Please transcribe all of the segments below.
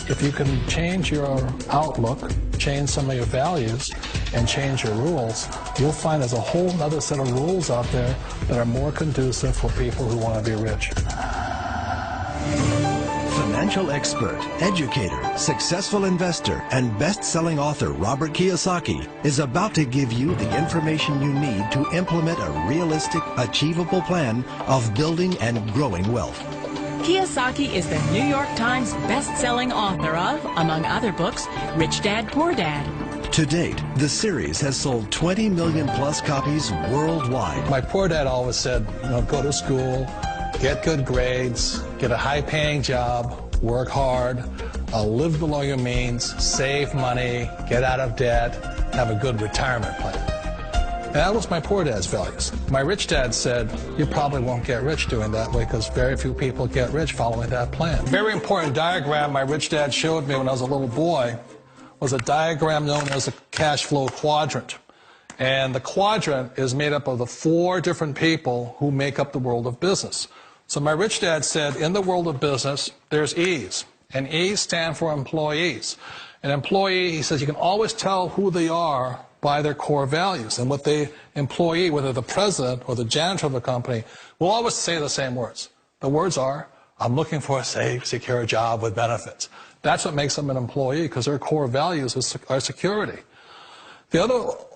If you can change your outlook, change some of your values, and change your rules, you'll find there's a whole other set of rules out there that are more conducive for people who want to be rich. Financial expert, educator, successful investor, and best-selling author Robert Kiyosaki is about to give you the information you need to implement a realistic, achievable plan of building and growing wealth. Kiyosaki is the New York Times best-selling author of, among other books, Rich Dad, Poor Dad. To date, the series has sold 20 million plus copies worldwide. My poor dad always said, go to school, get good grades, get a high-paying job, work hard, live below your means, save money, get out of debt, have a good retirement plan. And that was my poor dad's values. My rich dad said, you probably won't get rich doing that way because very few people get rich following that plan. A very important diagram my rich dad showed me when I was a little boy was a diagram known as a cash flow quadrant. And the quadrant is made up of the 4 different people who make up the world of business. So my rich dad said, in the world of business, there's E's, and E's stand for employees. An employee, he says, you can always tell who they are by their core values. And what the employee, whether the president or the janitor of the company, will always say the same words. The words are, I'm looking for a safe, secure job with benefits. That's what makes them an employee, because their core values are security. The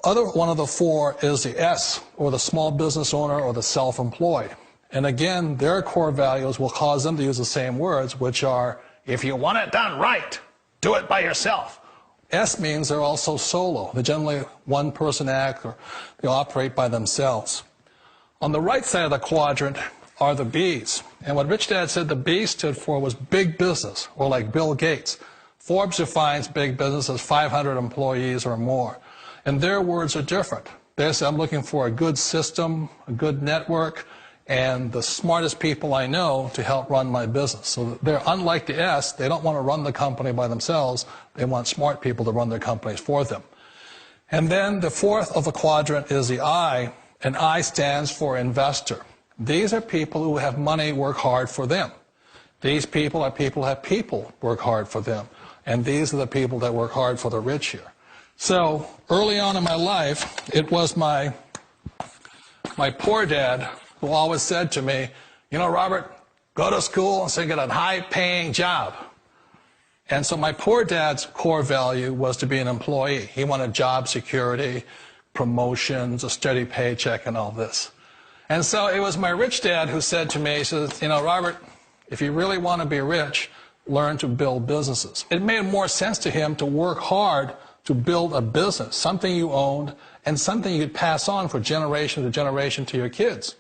other one of the 4 is the S, or the small business owner or the self-employed. And again, their core values will cause them to use the same words, which are, if you want it done right, do it by yourself. S means they're also solo. They're generally one-person act, or they operate by themselves. On the right side of the quadrant are the B's. And what Rich Dad said the B stood for was big business, or like Bill Gates. Forbes defines big business as 500 employees or more. And their words are different. They say, I'm looking for a good system, a good network, and the smartest people I know to help run my business. So they're unlike the S. They don't want to run the company by themselves. They want smart people to run their companies for them. And then the 4th of the quadrant is the I, and I stands for investor. These are people who have money work hard for them. These people are people who have people work hard for them. And these are the people that work hard for the rich here. So early on in my life, it was my poor dad who always said to me, Robert, go to school and so get a high-paying job. And so my poor dad's core value was to be an employee. He wanted job security, promotions, a steady paycheck, and all this. And so it was my rich dad who said to me, he says, Robert, if you really want to be rich, learn to build businesses. It made more sense to him to work hard to build a business, something you owned, and something you could pass on for generation to generation to your kids.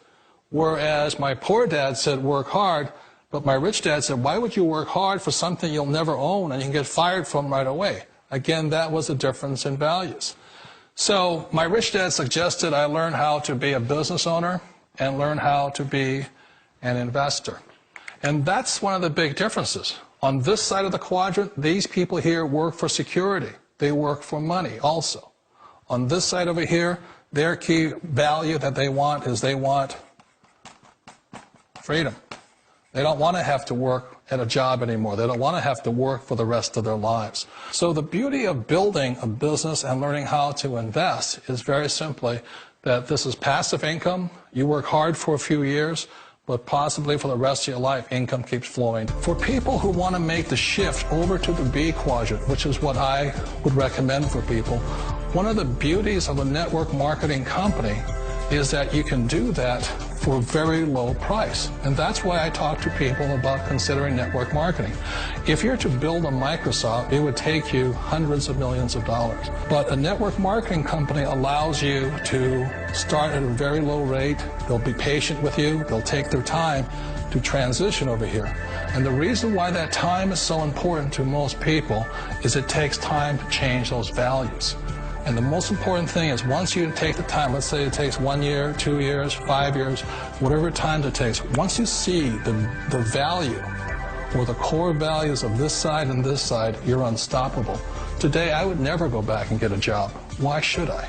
Whereas my poor dad said work hard, but my rich dad said, why would you work hard for something you'll never own and you can get fired from right away? Again, that was a difference in values. So my rich dad suggested I learn how to be a business owner and learn how to be an investor. And that's one of the big differences. On this side of the quadrant, these people here work for security. They work for money also. On this side over here, their key value that they want is they want freedom. They don't want to have to work at a job anymore. They don't want to have to work for the rest of their lives. So the beauty of building a business and learning how to invest is very simply that this is passive income. You work hard for a few years, but possibly for the rest of your life, income keeps flowing. For people who want to make the shift over to the B quadrant, which is what I would recommend for people, one of the beauties of a network marketing company is that you can do that for a very low price. And that's why I talk to people about considering network marketing. If you're to build a Microsoft, it would take you hundreds of millions of dollars. But a network marketing company allows you to start at a very low rate. They'll be patient with you. They'll take their time to transition over here. And the reason why that time is so important to most people is it takes time to change those values. And the most important thing is once you take the time, let's say it takes 1 year, 2 years, 5 years, whatever time it takes, once you see the value or the core values of this side and this side, you're unstoppable. Today, I would never go back and get a job. Why should I?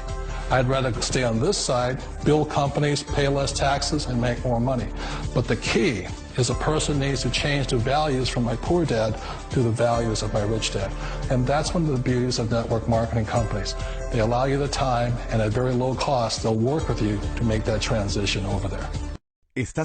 I'd rather stay on this side, build companies, pay less taxes, and make more money. But the key is a person needs to change the values from my poor dad to the values of my rich dad. And that's one of the beauties of network marketing companies. They allow you the time, and at very low cost, they'll work with you to make that transition over there.